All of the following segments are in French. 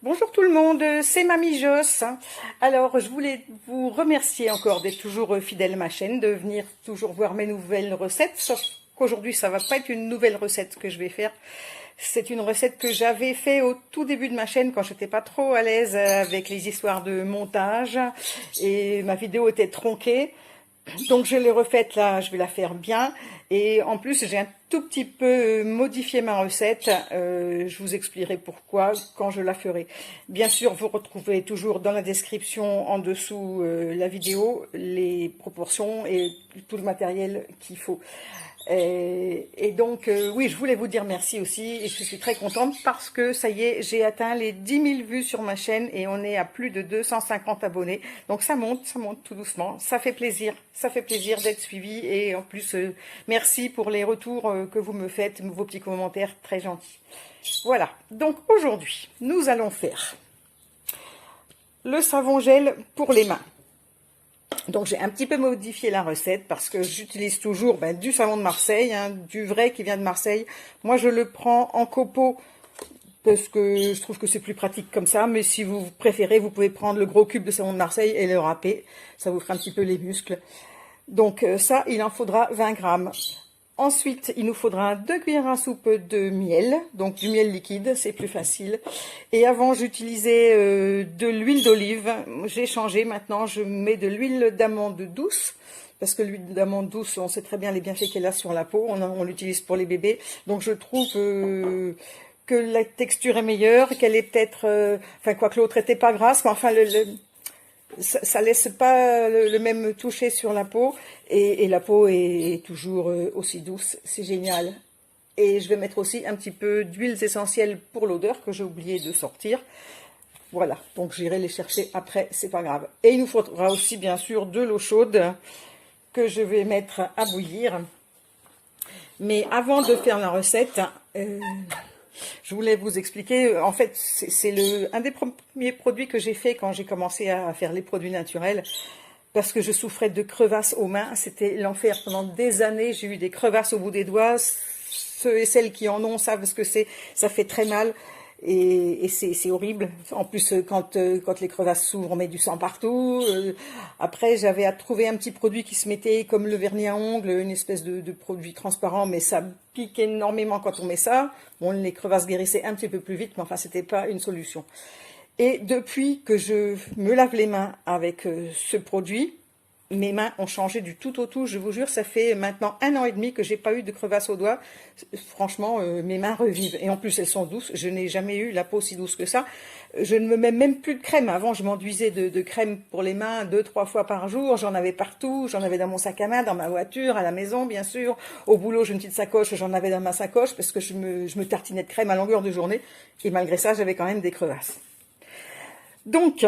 Bonjour tout le monde, c'est Mamie Joss. Alors, je voulais vous remercier encore d'être toujours fidèle à ma chaîne, de venir toujours voir mes nouvelles recettes, sauf qu'aujourd'hui, ça va pas être une nouvelle recette que je vais faire. C'est une recette que j'avais fait au tout début de ma chaîne quand j'étais pas trop à l'aise avec les histoires de montage et ma vidéo était tronquée. Donc je l'ai refaite là, je vais la faire bien. Et en plus, j'ai un tout petit peu modifié ma recette. Je vous expliquerai pourquoi quand je la ferai. Bien sûr, vous retrouvez toujours dans la description en dessous la vidéo, les proportions et tout le matériel qu'il faut. Et donc, oui, je voulais vous dire merci aussi et je suis très contente parce que ça y est, j'ai atteint les 10 000 vues sur ma chaîne et on est à plus de 250 abonnés. Donc ça monte tout doucement. Ça fait plaisir d'être suivi et en plus, merci pour les retours que vous me faites, vos petits commentaires très gentils. Voilà, donc aujourd'hui, nous allons faire le savon gel pour les mains. Donc j'ai un petit peu modifié la recette parce que j'utilise toujours du savon de Marseille, du vrai qui vient de Marseille. Moi je le prends en copeaux parce que je trouve que c'est plus pratique comme ça. Mais si vous préférez, vous pouvez prendre le gros cube de savon de Marseille et le râper. Ça vous fera un petit peu les muscles. Donc ça, il en faudra 20 grammes. Ensuite, il nous faudra 2 cuillères à soupe de miel, donc du miel liquide, c'est plus facile. Et avant, j'utilisais de l'huile d'olive. J'ai changé, maintenant je mets de l'huile d'amande douce, parce que l'huile d'amande douce, on sait très bien les bienfaits qu'elle a sur la peau, on l'utilise pour les bébés. Donc je trouve que la texture est meilleure, qu'elle est peut-être... enfin, quoique l'autre était pas grasse, mais enfin, ça laisse pas le même toucher sur la peau et la peau est toujours aussi douce, c'est génial. Et je vais mettre aussi un petit peu d'huiles essentielles pour l'odeur que j'ai oublié de sortir. Voilà, donc j'irai les chercher après, c'est pas grave. Et il nous faudra aussi bien sûr de l'eau chaude que je vais mettre à bouillir. Mais avant de faire la recette, je voulais vous expliquer, en fait, c'est un des premiers produits que j'ai fait quand j'ai commencé à faire les produits naturels, parce que je souffrais de crevasses aux mains, c'était l'enfer pendant des années, j'ai eu des crevasses au bout des doigts, ceux et celles qui en ont savent ce que c'est, ça fait très mal, et c'est horrible. En plus, quand les crevasses s'ouvrent, on met du sang partout. Après, j'avais à trouver un petit produit qui se mettait comme le vernis à ongles, une espèce de produit transparent, mais ça pique énormément quand on met ça. Bon, les crevasses guérissaient un petit peu plus vite, mais enfin, c'était pas une solution. Et depuis que je me lave les mains avec ce produit, mes mains ont changé du tout au tout, je vous jure, ça fait maintenant 1 an et demi que j'ai pas eu de crevasse au doigt. Franchement, mes mains revivent. Et en plus, elles sont douces. Je n'ai jamais eu la peau si douce que ça. Je ne me mets même plus de crème. Avant, je m'enduisais de crème pour les mains 2-3 fois par jour. J'en avais partout. J'en avais dans mon sac à main, dans ma voiture, à la maison, bien sûr. Au boulot, j'ai une petite sacoche. J'en avais dans ma sacoche parce que je me tartinais de crème à longueur de journée. Et malgré ça, j'avais quand même des crevasses. Donc...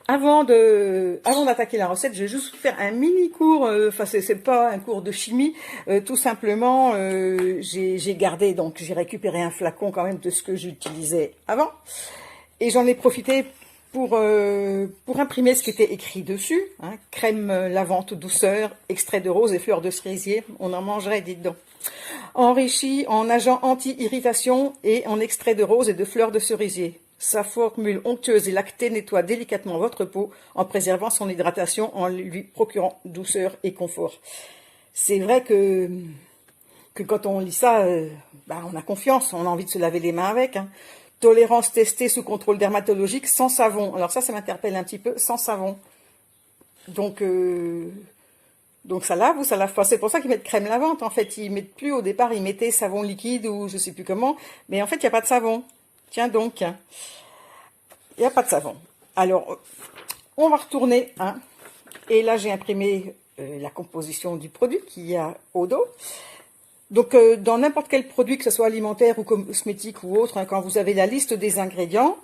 Avant d'attaquer la recette, je vais juste faire un mini cours, enfin c'est pas un cours de chimie, tout simplement j'ai gardé, donc j'ai récupéré un flacon quand même de ce que j'utilisais avant, et j'en ai profité pour imprimer ce qui était écrit dessus, crème lavante douceur, extrait de rose et fleurs de cerisier, on en mangerait, dites donc. Enrichi en agent anti-irritation et en extrait de rose et de fleurs de cerisier. Sa formule onctueuse et lactée nettoie délicatement votre peau en préservant son hydratation, en lui procurant douceur et confort. C'est vrai que quand on lit ça, on a confiance, on a envie de se laver les mains avec. Tolérance testée sous contrôle dermatologique sans savon. Alors ça m'interpelle un petit peu, sans savon. Donc ça lave ou ça lave pas. C'est pour ça qu'ils mettent crème lavante. En fait, ils mettent plus au départ, ils mettaient savon liquide ou je sais plus comment. Mais en fait, il n'y a pas de savon. Tiens donc, il n'y a pas de savon. Alors, on va retourner. Et là, j'ai imprimé la composition du produit qu'il y a au dos. Donc, dans n'importe quel produit, que ce soit alimentaire ou cosmétique ou autre, quand vous avez la liste des ingrédients,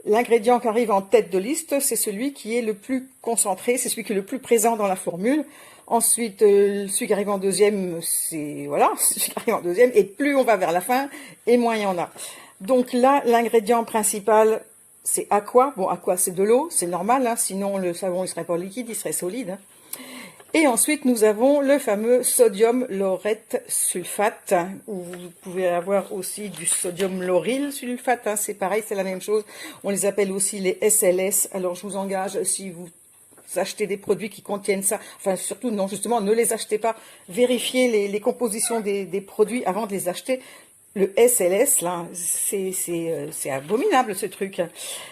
l'ingrédient qui arrive en tête de liste, c'est celui qui est le plus concentré, c'est celui qui est le plus présent dans la formule. Ensuite, celui qui arrive en deuxième, c'est celui qui arrive en deuxième. Et plus on va vers la fin, et moins il y en a. Donc là, l'ingrédient principal, c'est aqua. Bon, aqua, c'est de l'eau, c'est normal, sinon le savon, il serait pas liquide, il serait solide. Et ensuite, nous avons le fameux sodium laureth sulfate, où vous pouvez avoir aussi du sodium lauryl sulfate, hein, c'est pareil, c'est la même chose. On les appelle aussi les SLS. Alors, je vous engage, si vous achetez des produits qui contiennent ça, enfin, surtout, non, justement, ne les achetez pas. Vérifiez les compositions des produits avant de les acheter. Le SLS, là, c'est abominable, ce truc.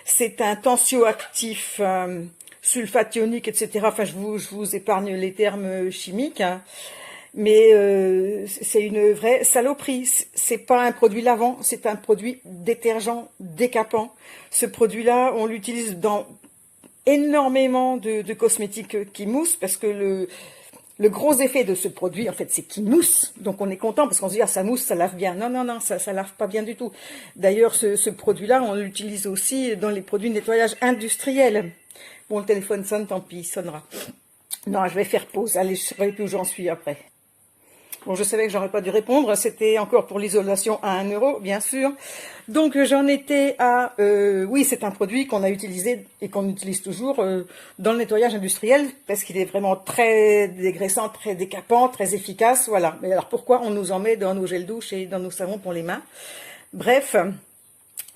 C'est un tensioactif... sulfate ionique, etc. Enfin, je vous épargne les termes chimiques, hein. Mais c'est une vraie saloperie. C'est pas un produit lavant, c'est un produit détergent, décapant. Ce produit-là, on l'utilise dans énormément de cosmétiques qui moussent, parce que le gros effet de ce produit, en fait, c'est qu'il mousse. Donc, on est content parce qu'on se dit, ah, ça mousse, ça lave bien. Non, non, non, ça lave pas bien du tout. D'ailleurs, ce produit-là, on l'utilise aussi dans les produits de nettoyage industriels. Bon, le téléphone sonne, tant pis, il sonnera. Non, je vais faire pause. Allez, je ne saurai plus où j'en suis après. Bon, je savais que j'aurais pas dû répondre. C'était encore pour l'isolation à 1 €, bien sûr. Donc, j'en étais à... oui, c'est un produit qu'on a utilisé et qu'on utilise toujours dans le nettoyage industriel parce qu'il est vraiment très dégraissant, très décapant, très efficace. Voilà. Mais alors, pourquoi on nous en met dans nos gels douche et dans nos savons pour les mains? Bref...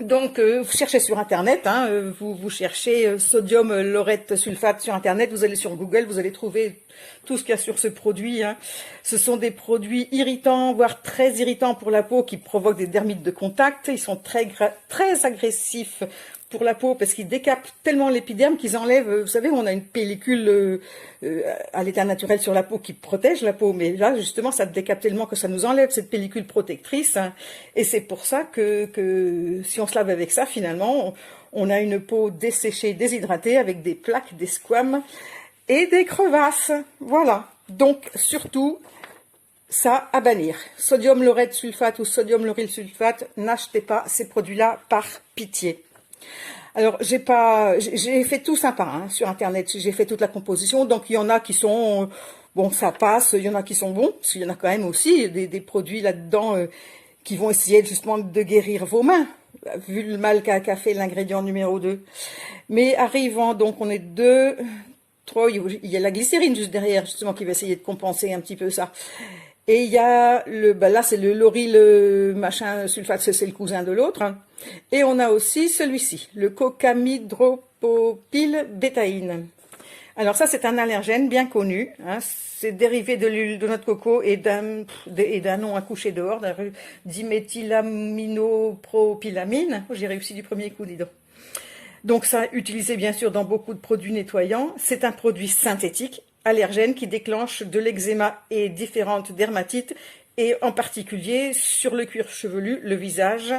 Donc, vous cherchez sur Internet, hein, vous cherchez sodium laureth sulfate sur Internet, vous allez sur Google, vous allez trouver tout ce qu'il y a sur ce produit, hein. Ce sont des produits irritants, voire très irritants pour la peau, qui provoquent des dermites de contact. Ils sont très agressifs pour la peau parce qu'ils décapent tellement l'épiderme qu'ils enlèvent. Vous savez, on a une pellicule à l'état naturel sur la peau qui protège la peau, mais là justement ça décape tellement que ça nous enlève cette pellicule protectrice, hein. Et c'est pour ça que si on se lave avec ça, finalement on a une peau desséchée, déshydratée, avec des plaques, des squames et des crevasses. Voilà. Donc surtout ça à bannir. Sodium laureth sulfate ou sodium lauryl sulfate, n'achetez pas ces produits-là par pitié. Alors, j'ai fait tout sympa, hein, sur Internet, j'ai fait toute la composition, donc il y en a qui sont, bon, ça passe, il y en a qui sont bons, parce qu'il y en a quand même aussi des produits là-dedans qui vont essayer justement de guérir vos mains, vu le mal qu'a fait l'ingrédient numéro 2. Mais arrivant, donc on est 2, 3, il y a la glycérine juste derrière, justement, qui va essayer de compenser un petit peu ça. Et il y a là c'est le lauryl machin sulfate, c'est le cousin de l'autre, hein. Et on a aussi celui-ci, le cocamidropropyl bétaïne. Alors ça, c'est un allergène bien connu, hein. C'est dérivé de l'huile de noix de coco et d'un nom à coucher dehors, d'un diméthylaminopropylamine. J'ai réussi du premier coup, dis donc. Donc ça, utilisé bien sûr dans beaucoup de produits nettoyants. C'est un produit synthétique, allergène, qui déclenche de l'eczéma et différentes dermatites, et en particulier sur le cuir chevelu, le visage.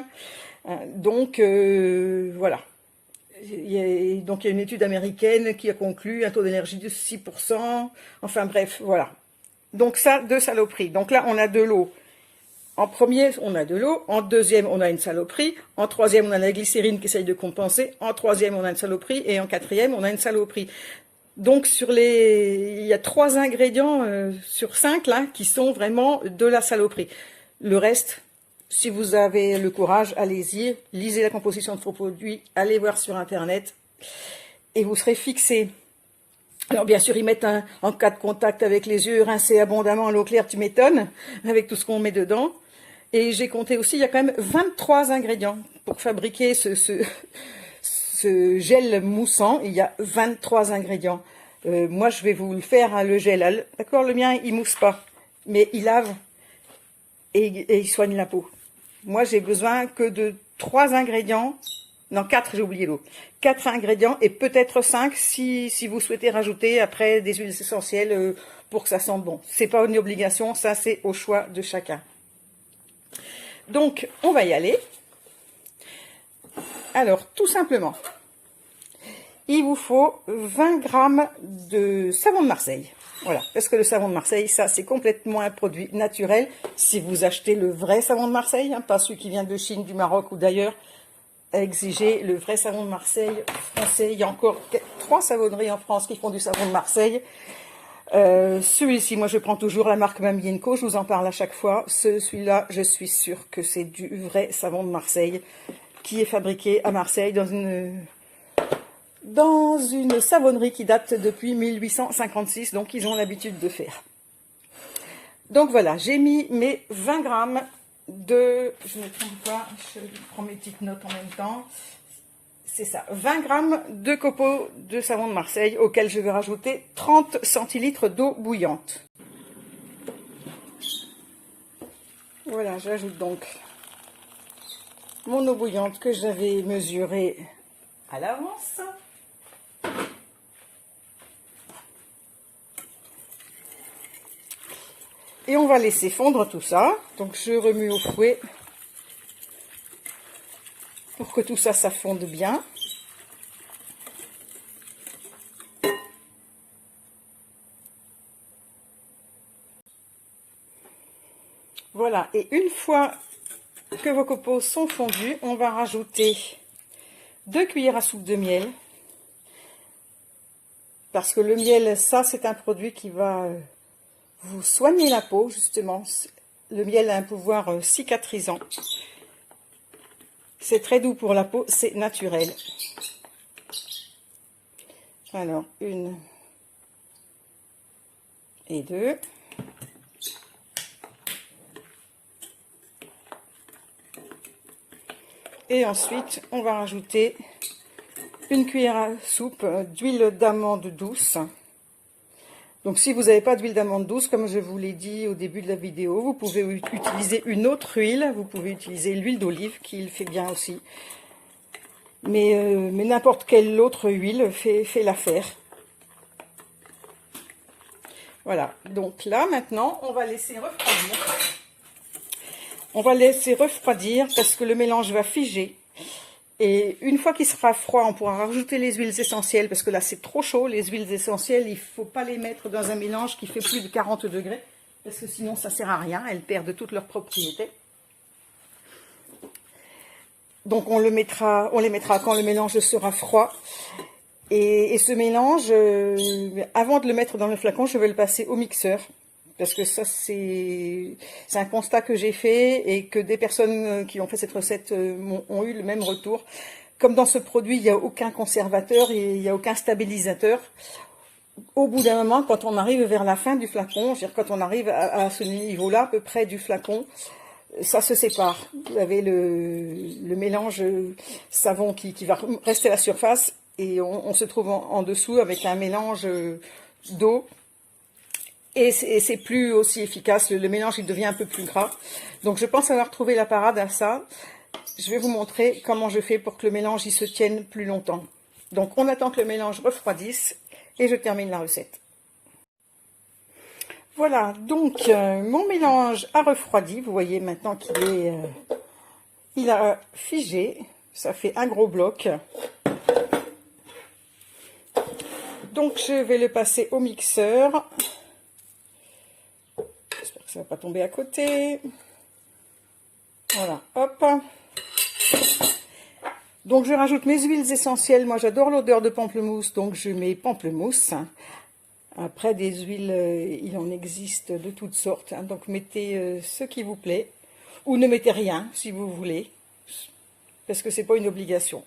Donc voilà. Il y a une étude américaine qui a conclu un taux d'énergie de 6%. Enfin bref, voilà. Donc ça, 2 saloperies. Donc là, on a de l'eau. En premier, on a de l'eau. En deuxième, on a une saloperie. En troisième, on a la glycérine qui essaye de compenser. En troisième, on a une saloperie. Et en quatrième, on a une saloperie. Donc il y a 3 ingrédients sur 5 là qui sont vraiment de la saloperie. Le reste, si vous avez le courage, allez-y, lisez la composition de vos produits, allez voir sur Internet et vous serez fixé. Alors bien sûr, ils mettent en cas de contact avec les yeux, rincez abondamment à l'eau claire, tu m'étonnes, avec tout ce qu'on met dedans. Et j'ai compté aussi, il y a quand même 23 ingrédients pour fabriquer ce gel moussant. Il y a 23 ingrédients. Moi, je vais vous le faire, hein, le gel. D'accord, le mien, il mousse pas, mais il lave et il soigne la peau. Moi, j'ai besoin que de 3 ingrédients. Non, 4, j'ai oublié l'eau. 4 ingrédients et peut-être 5 si vous souhaitez rajouter après des huiles essentielles pour que ça sente bon. C'est pas une obligation, ça c'est au choix de chacun. Donc, on va y aller. Alors, tout simplement, il vous faut 20 g de savon de Marseille. Voilà, parce que le savon de Marseille, ça, c'est complètement un produit naturel. Si vous achetez le vrai savon de Marseille, hein, pas celui qui vient de Chine, du Maroc ou d'ailleurs, exigez le vrai savon de Marseille français. Il y a encore 3 savonneries en France qui font du savon de Marseille. Celui-ci, moi, je prends toujours la marque Mamie & Co. Je vous en parle à chaque fois. Celui-là, je suis sûre que c'est du vrai savon de Marseille qui est fabriqué à Marseille dans une dans une savonnerie qui date depuis 1856, donc ils ont l'habitude de faire. Donc voilà, j'ai mis mes 20 grammes de... Je ne me trompe pas, je prends mes petites notes en même temps. C'est ça, 20 grammes de copeaux de savon de Marseille, auquel je vais rajouter 30 centilitres d'eau bouillante. Voilà, j'ajoute donc mon eau bouillante que j'avais mesurée à l'avance. Et on va laisser fondre tout ça. Donc je remue au fouet pour que tout ça, ça fonde bien. Voilà, et une fois que vos copeaux sont fondus, on va rajouter 2 cuillères à soupe de miel. Parce que le miel, ça c'est un produit qui va vous soigner la peau, justement. Le miel a un pouvoir cicatrisant. C'est très doux pour la peau, c'est naturel. Alors, 1 et 2. Et ensuite, on va rajouter une cuillère à soupe d'huile d'amande douce. Donc, si vous n'avez pas d'huile d'amande douce, comme je vous l'ai dit au début de la vidéo, vous pouvez utiliser une autre huile. Vous pouvez utiliser l'huile d'olive, qui le fait bien aussi. Mais n'importe quelle autre huile fait l'affaire. Voilà. Donc là, maintenant, on va laisser refroidir. On va laisser refroidir parce que le mélange va figer. Et une fois qu'il sera froid, on pourra rajouter les huiles essentielles, parce que là c'est trop chaud. Les huiles essentielles, il ne faut pas les mettre dans un mélange qui fait plus de 40 degrés, parce que sinon ça ne sert à rien, elles perdent toutes leurs propriétés. Donc on les mettra quand le mélange sera froid. Et ce mélange, avant de le mettre dans le flacon, je vais le passer au mixeur. Parce que ça, c'est un constat que j'ai fait et que des personnes qui ont fait cette recette ont eu le même retour. Comme dans ce produit, il n'y a aucun conservateur et il n'y a aucun stabilisateur. Au bout d'un moment, quand on arrive vers la fin du flacon, je veux dire, quand on arrive à ce niveau-là, à peu près du flacon, ça se sépare. Vous avez le mélange savon qui va rester à la surface et on se trouve en dessous avec un mélange d'eau. Et c'est plus aussi efficace, le mélange il devient un peu plus gras. Donc je pense avoir trouvé la parade à ça. Je vais vous montrer comment je fais pour que le mélange il se tienne plus longtemps. Donc on attend que le mélange refroidisse et je termine la recette. Voilà, donc mon mélange a refroidi. Vous voyez maintenant il a figé. Ça fait un gros bloc. Donc je vais le passer au mixeur. J'espère que ça ne va pas tomber à côté. Voilà, hop. Donc je rajoute mes huiles essentielles. Moi j'adore l'odeur de pamplemousse, donc je mets pamplemousse. Après des huiles, il en existe de toutes sortes. Hein, donc mettez ce qui vous plaît. Ou ne mettez rien si vous voulez. Parce que c'est pas une obligation.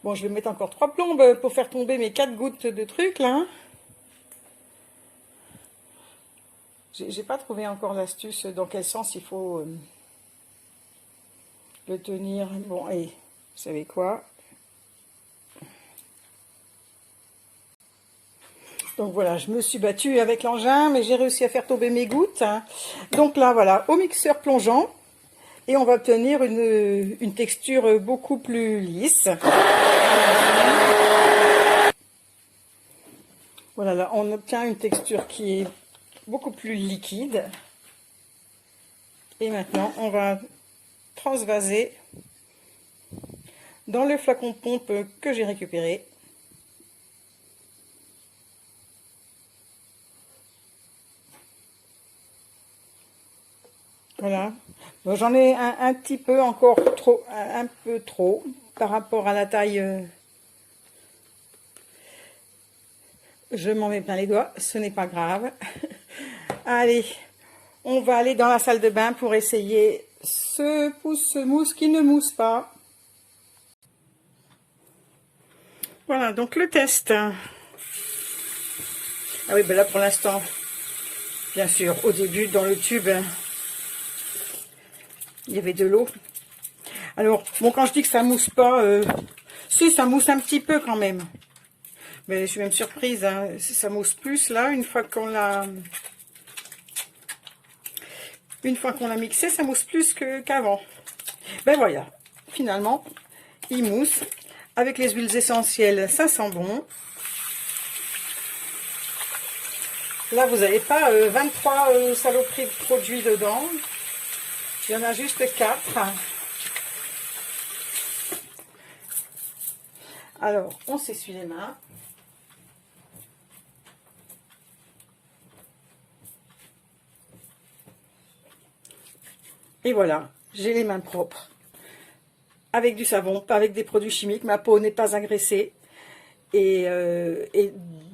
Bon, je vais mettre encore 3 plombes pour faire tomber mes 4 gouttes de trucs là. Hein. J'ai pas trouvé encore l'astuce dans quel sens il faut le tenir. Bon, et vous savez quoi? Donc voilà, je me suis battue avec l'engin, mais j'ai réussi à faire tomber mes gouttes. Hein. Donc là, voilà, au mixeur plongeant. Et on va obtenir une texture beaucoup plus lisse. Voilà, là, on obtient une texture qui est beaucoup plus liquide. Et maintenant, on va transvaser dans le flacon de pompe que j'ai récupéré. Voilà. J'en ai un petit peu encore trop, un peu trop par rapport à la taille. Je m'en mets plein les doigts, ce n'est pas grave. Allez, on va aller dans la salle de bain pour essayer ce pousse-mousse qui ne mousse pas. Voilà, donc le test. Ah oui, ben là pour l'instant, bien sûr, au début dans le tube, il y avait de l'eau. Alors, bon, quand je dis que ça mousse pas, si, ça mousse un petit peu quand même. Mais je suis même surprise, hein, ça mousse plus là, une fois qu'on l'a mixé, ça mousse plus qu'avant. Ben voilà, finalement, il mousse. Avec les huiles essentielles, ça sent bon. Là, vous n'avez pas 23 saloperies de produits dedans. Il y en a juste 4. Alors, on s'essuie les mains. Et voilà, j'ai les mains propres. Avec du savon, pas avec des produits chimiques. Ma peau n'est pas agressée. Et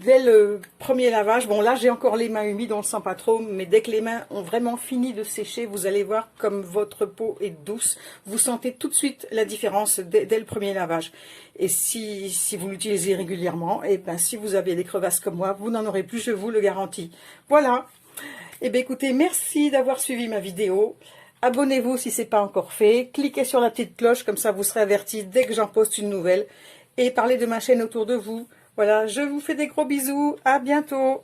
dès le premier lavage, bon là j'ai encore les mains humides, on ne le sent pas trop, mais dès que les mains ont vraiment fini de sécher, vous allez voir comme votre peau est douce. Vous sentez tout de suite la différence dès le premier lavage. Et si vous l'utilisez régulièrement, et ben si vous avez des crevasses comme moi, vous n'en aurez plus, je vous le garantis. Voilà. Et bien écoutez, merci d'avoir suivi ma vidéo. Abonnez-vous si ce n'est pas encore fait. Cliquez sur la petite cloche, comme ça vous serez averti dès que j'en poste une nouvelle. Et parlez de ma chaîne autour de vous. Voilà, je vous fais des gros bisous. À bientôt.